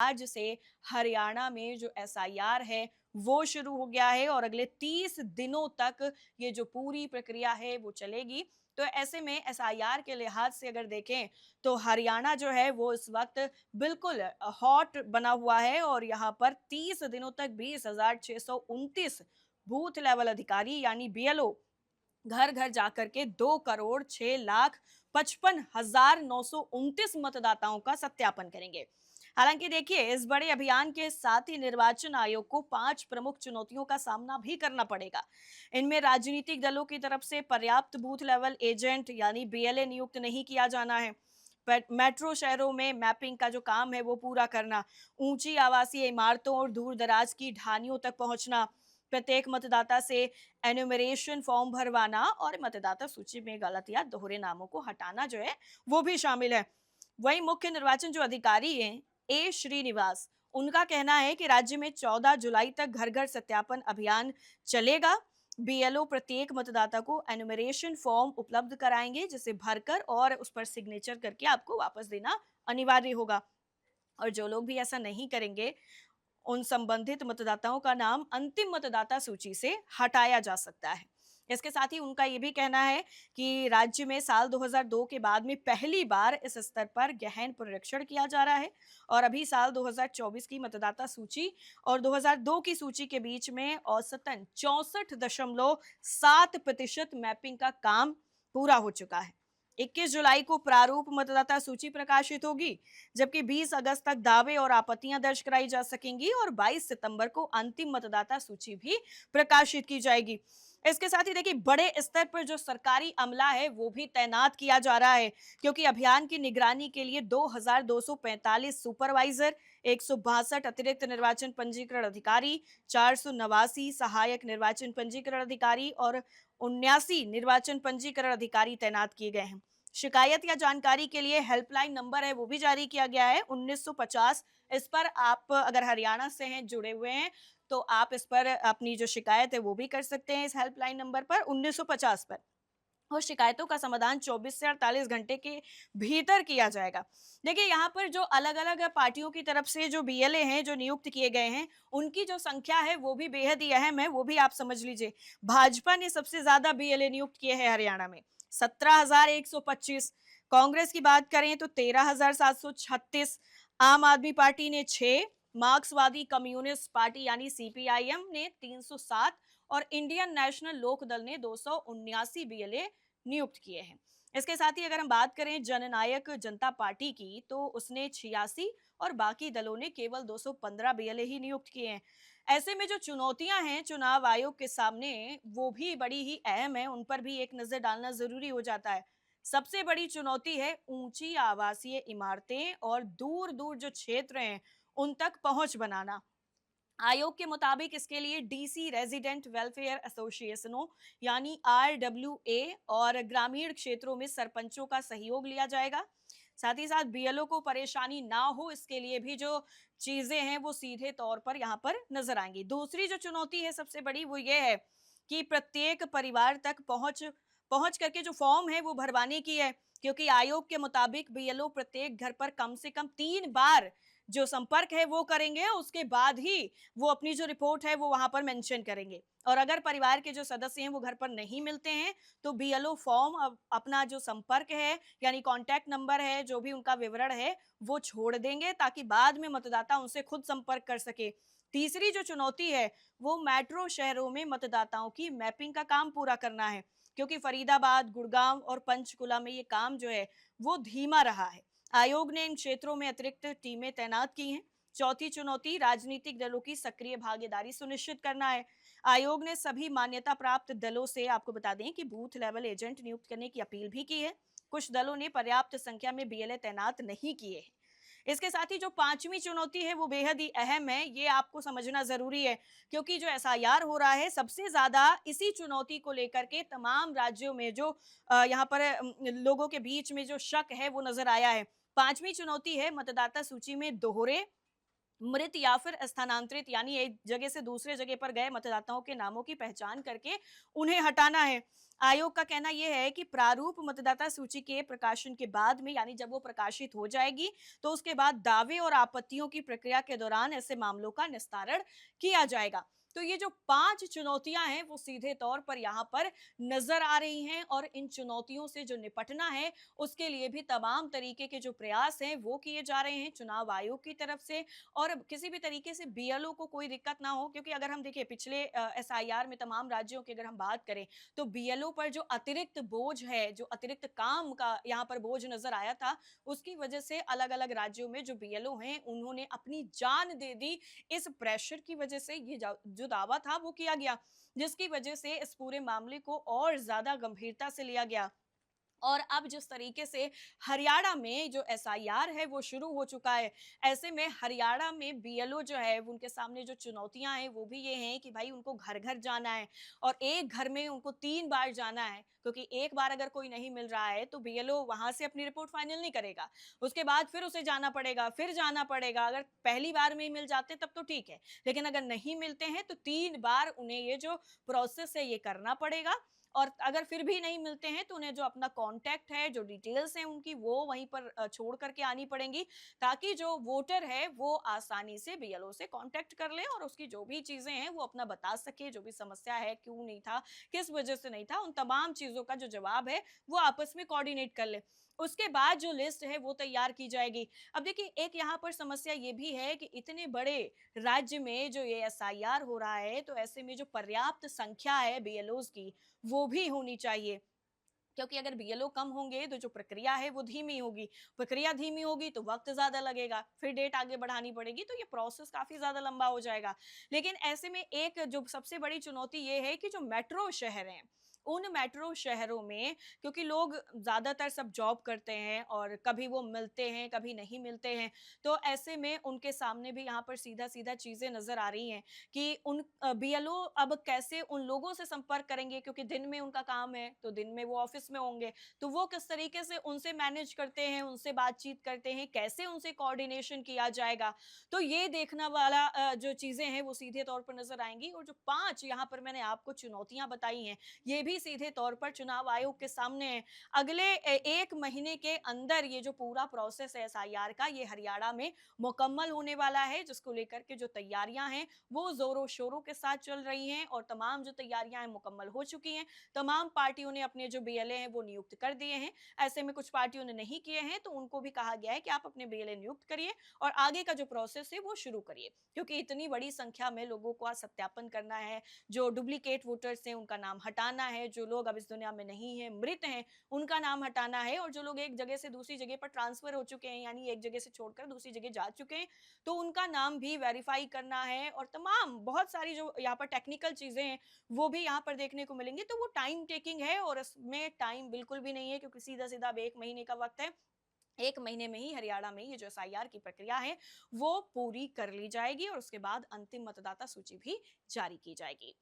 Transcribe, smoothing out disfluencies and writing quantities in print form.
आज से हरियाणा में जो एसआईआर है वो शुरू हो गया है और अगले 30 दिनों तक ये जो पूरी प्रक्रिया है वो चलेगी। तो ऐसे में एसआईआर के लिहाज से अगर देखें तो हरियाणा जो है वो इस वक्त बिल्कुल हॉट बना हुआ है और यहाँ पर 30 दिनों तक 20,629 बूथ लेवल अधिकारी यानी बीएलओ घर घर जाकर के 2,06,55,929 मतदाताओं का सत्यापन करेंगे। हालांकि देखिए, इस बड़े अभियान के साथ ही निर्वाचन आयोग को 5 प्रमुख चुनौतियों का सामना भी करना पड़ेगा। इनमें राजनीतिक दलों की तरफ से पर्याप्त बूथ लेवल एजेंट यानी बीएलए नियुक्त नहीं किया जाना है। मेट्रो शहरों में मैपिंग का जो काम है वो पूरा करना, ऊंची आवासीय इमारतों और दूर दराज की ढानियों तक पहुंचना, प्रत्येक मतदाता से एन्यूमरेशन फॉर्म भरवाना और मतदाता सूची में गलत या दोहरे नामों को हटाना जो है वो भी शामिल है। वहीं मुख्य निर्वाचन जो अधिकारी हैं ए श्रीनिवास, उनका कहना है कि राज्य में 14 जुलाई तक घर घर सत्यापन अभियान चलेगा। बीएलओ प्रत्येक मतदाता को एन्यूमरेशन फॉर्म उपलब्ध कराएंगे जिसे भरकर और उस पर सिग्नेचर करके आपको वापस देना अनिवार्य होगा। और जो लोग भी ऐसा नहीं करेंगे उन संबंधित मतदाताओं का नाम अंतिम मतदाता सूची से हटाया जा सकता है। इसके साथ ही उनका ये भी कहना है कि राज्य में साल 2002 के बाद में पहली बार इस स्तर पर गहन पुनरीक्षण किया जा रहा है और अभी साल 2024 की मतदाता सूची और 2002 की सूची के बीच में औसतन 64.7% मैपिंग का काम पूरा हो चुका है। 21 जुलाई को प्रारूप मतदाता सूची प्रकाशित होगी, जबकि 20 अगस्त तक दावे और आपत्तियां दर्ज कराई जा सकेंगी और 22 सितंबर को अंतिम मतदाता सूची भी प्रकाशित की जाएगी। इसके साथ ही देखिए, बड़े स्तर पर जो सरकारी अमला है वो भी तैनात किया जा रहा है, क्योंकि अभियान की निगरानी के लिए 2,245 सुपरवाइजर, 162 अतिरिक्त निर्वाचन पंजीकरण अधिकारी, 489 सहायक निर्वाचन पंजीकरण अधिकारी और 79 निर्वाचन पंजीकरण अधिकारी तैनात किए गए हैं। शिकायत या जानकारी के लिए हेल्पलाइन नंबर है वो भी जारी किया गया है 1950। इस पर आप अगर हरियाणा से हैं, जुड़े हुए हैं, तो आप इस पर अपनी जो शिकायत है वो भी कर सकते हैं इस हेल्पलाइन नंबर पर 1950 पर। और शिकायतों का समाधान 24 से 48 घंटे के भीतर किया जाएगा। देखिए, यहाँ पर जो अलग-अलग पार्टियों की तरफ से जो बीएलए हैं, जो नियुक्त किए गए हैं, उनकी जो संख्या है वो भी बेहद ही अहम है, वो भी आप समझ लीजिए। भाजपा ने सबसे ज्यादा बीएलए नियुक्त किए हैं हरियाणा में, 17,125। कांग्रेस की बात करें तो 13,736। आम आदमी पार्टी ने 6, मार्क्सवादी कम्युनिस्ट पार्टी यानी सीपीआईएम ने 307 और इंडियन नेशनल लोक दल ने 279 बीएलए नियुक्त किए हैं। इसके साथ ही अगर हम बात करें जननायक जनता पार्टी की तो उसने 86 और बाकी दलों ने केवल 215 बीएलए ही नियुक्त किए हैं। ऐसे में जो चुनौतियां हैं चुनाव आयोग के सामने वो भी बड़ी ही अहम है, उन पर भी एक नजर डालना जरूरी हो जाता है। सबसे बड़ी चुनौती है ऊंची आवासीय इमारतें और दूर दूर जो क्षेत्र हैं उन तक पहुंच बनाना। आयोग के मुताबिक इसके लिए डीसी रेजिडेंट वेलफेयर एसोसिएशनों यानी आरडब्ल्यूए और ग्रामीण क्षेत्रों में सरपंचों का सहयोग लिया जाएगा। साथ ही साथ बीएलओ को परेशानी ना हो इसके लिए भी जो चीजें हैं वो सीधे तौर पर यहाँ पर नजर आएंगी। दूसरी जो चुनौती है सबसे बड़ी वो ये है कि प्रत्येक परिवार तक पहुंच पहुंच करके जो फॉर्म है वो भरवाने की है, क्योंकि आयोग के मुताबिक बीएलओ प्रत्येक घर पर कम से कम 3 बार जो संपर्क है वो करेंगे, उसके बाद ही वो अपनी जो रिपोर्ट है वो वहां पर मेंशन करेंगे। और अगर परिवार के जो सदस्य हैं वो घर पर नहीं मिलते हैं तो बीएलओ फॉर्म अपना जो संपर्क है यानी कांटेक्ट नंबर है, जो भी उनका विवरण है वो छोड़ देंगे ताकि बाद में मतदाता उनसे खुद संपर्क कर सके। तीसरी जो चुनौती है वो मेट्रो शहरों में मतदाताओं की मैपिंग का काम पूरा करना है, क्योंकि फरीदाबाद, गुड़गांव और पंचकुला में ये काम जो है वो धीमा रहा है। आयोग ने इन क्षेत्रों में अतिरिक्त टीमें तैनात की हैं। चौथी चुनौती राजनीतिक दलों की सक्रिय भागीदारी सुनिश्चित करना है। आयोग ने सभी मान्यता प्राप्त दलों से, आपको बता दें, कि बूथ लेवल एजेंट नियुक्त करने की अपील भी की है। कुछ दलों ने पर्याप्त संख्या में बीएलए तैनात नहीं किए हैं। इसके साथ ही जो पांचवी चुनौती है वो बेहद ही अहम है, ये आपको समझना जरूरी है, क्योंकि जो एसआईआर हो रहा है सबसे ज्यादा इसी चुनौती को लेकर के तमाम राज्यों में जो यहाँ पर लोगों के बीच में जो शक है वो नजर आया है। पांचवी चुनौती है मतदाता सूची में दोहरे, मृत या फिर स्थानांतरित यानी एक जगह से दूसरे जगह पर गए मतदाताओं के नामों की पहचान करके उन्हें हटाना है। आयोग का कहना यह है कि प्रारूप मतदाता सूची के प्रकाशन के बाद में, यानी जब वो प्रकाशित हो जाएगी, तो उसके बाद दावे और आपत्तियों की प्रक्रिया के दौरान ऐसे मामलों का निस्तारण किया जाएगा। तो ये जो 5 चुनौतियां हैं वो सीधे तौर पर यहाँ पर नजर आ रही हैं, और इन चुनौतियों से जो निपटना है उसके लिए भी तमाम तरीके के जो प्रयास हैं वो किए जा रहे हैं चुनाव आयोग की तरफ से। और किसी भी तरीके से बीएलओ को कोई दिक्कत ना हो, क्योंकि अगर हम देखिए पिछले एसआईआर में तमाम राज्यों की अगर हम बात करें, तो बीएलओ पर जो अतिरिक्त बोझ है, जो अतिरिक्त काम का यहाँ पर बोझ नजर आया था, उसकी वजह से अलग-अलग राज्यों में जो बीएलओ हैं उन्होंने अपनी जान दे दी। इस प्रेशर की वजह से ये जो दावा था वो किया गया, जिसकी वजह से इस पूरे मामले को और ज्यादा गंभीरता से लिया गया। और अब जिस तरीके से हरियाणा में जो एसआईआर है वो शुरू हो चुका है, ऐसे में हरियाणा में बीएलओ जो है उनके सामने जो चुनौतियां हैं वो भी ये हैं कि भाई उनको घर घर जाना है, और एक घर में उनको 3 बार जाना है, क्योंकि एक बार अगर कोई नहीं मिल रहा है तो बीएलओ वहां से अपनी रिपोर्ट फाइनल नहीं करेगा, उसके बाद फिर उसे जाना पड़ेगा, फिर जाना पड़ेगा। अगर पहली बार में ही मिल जाते तब तो ठीक है, लेकिन अगर नहीं मिलते हैं तो 3 बार उन्हें ये जो प्रोसेस है ये करना पड़ेगा। और अगर फिर भी नहीं मिलते हैं तो उन्हें जो अपना कॉन्टैक्ट है, जो डिटेल्स हैं उनकी, वो वहीं पर छोड़ करके आनी पड़ेंगी, ताकि जो वोटर है वो आसानी से बीएलओ से कॉन्टैक्ट कर ले और उसकी जो भी चीजें हैं वो अपना बता सके, जो भी समस्या है, क्यों नहीं था, किस वजह से नहीं था, उन तमाम चीजों का जो जवाब है वो आपस में कोऑर्डिनेट कर ले। उसके बाद जो लिस्ट है वो तैयार की जाएगी। अब देखिए एक यहाँ पर समस्या ये भी है कि इतने बड़े राज्य में जो ये एसआईआर हो रहा है, तो ऐसे में जो पर्याप्त संख्या है बीएलओज की वो भी होनी चाहिए, क्योंकि अगर बीएलओ कम होंगे तो जो प्रक्रिया है वो धीमी होगी, प्रक्रिया धीमी होगी तो वक्त ज्यादा लगेगा, फिर डेट आगे बढ़ानी पड़ेगी, तो ये प्रोसेस काफी ज्यादा लंबा हो जाएगा। लेकिन ऐसे में एक जो सबसे बड़ी चुनौती ये है कि जो मेट्रो शहर हैं, उन मेट्रो शहरों में, क्योंकि लोग ज्यादातर सब जॉब करते हैं और कभी वो मिलते हैं कभी नहीं मिलते हैं, तो ऐसे में उनके सामने भी यहाँ पर सीधा सीधा चीजें नजर आ रही हैं कि उन बीएलओ अब कैसे उन लोगों से संपर्क करेंगे, क्योंकि दिन में उनका काम है तो दिन में वो ऑफिस में होंगे, तो वो किस तरीके से उनसे मैनेज करते हैं, उनसे बातचीत करते हैं, कैसे उनसे कोऑर्डिनेशन किया जाएगा। तो ये देखना वाला जो चीजें हैं वो सीधे तौर पर नजर आएंगी। और जो 5 यहाँ पर मैंने आपको चुनौतियां बताई हैं, ये भी सीधे तौर पर चुनाव आयोग के सामने है। अगले 1 महीने के अंदर ये जो पूरा प्रोसेस है एसआईआर का, ये हरियाणा में मुकम्मल होने वाला है, जिसको लेकर के जो तैयारियां हैं वो जोरों शोरों के साथ चल रही हैं, और तमाम जो तैयारियां हैं मुकम्मल हो चुकी हैं। तमाम पार्टियों ने अपने जो बीएलए हैं वो नियुक्त कर दिए हैं। ऐसे में कुछ पार्टियों ने नहीं किए हैं तो उनको भी कहा गया है कि आप अपने बीएलए नियुक्त करिए और आगे का जो प्रोसेस है वो शुरू करिए, क्योंकि इतनी बड़ी संख्या में लोगों को सत्यापन करना है। जो डुप्लीकेट वोटर्स हैं उनका नाम हटाना है, जो लोग अब इस दुनिया में नहीं है, मृत हैं, उनका नाम हटाना है, और जो लोग एक जगह से दूसरी जगह पर ट्रांसफर हो चुके हैं, यानी एक जगह से छोड़कर दूसरी जगह जा चुके हैं, तो उनका नाम भी वेरीफाई करना है। और तमाम बहुत सारी जो यहाँ पर टेक्निकल चीजें हैं वो भी यहाँ पर देखने को मिलेंगी। तो वो टाइम टेकिंग है और इसमें टाइम बिल्कुल भी नहीं है, क्योंकि सीधा सीधा अब 1 महीने का वक्त है। 1 महीने में ही हरियाणा में ये जो एसआईआर की प्रक्रिया है वो पूरी कर ली जाएगी, और उसके बाद अंतिम मतदाता सूची भी जारी की जाएगी।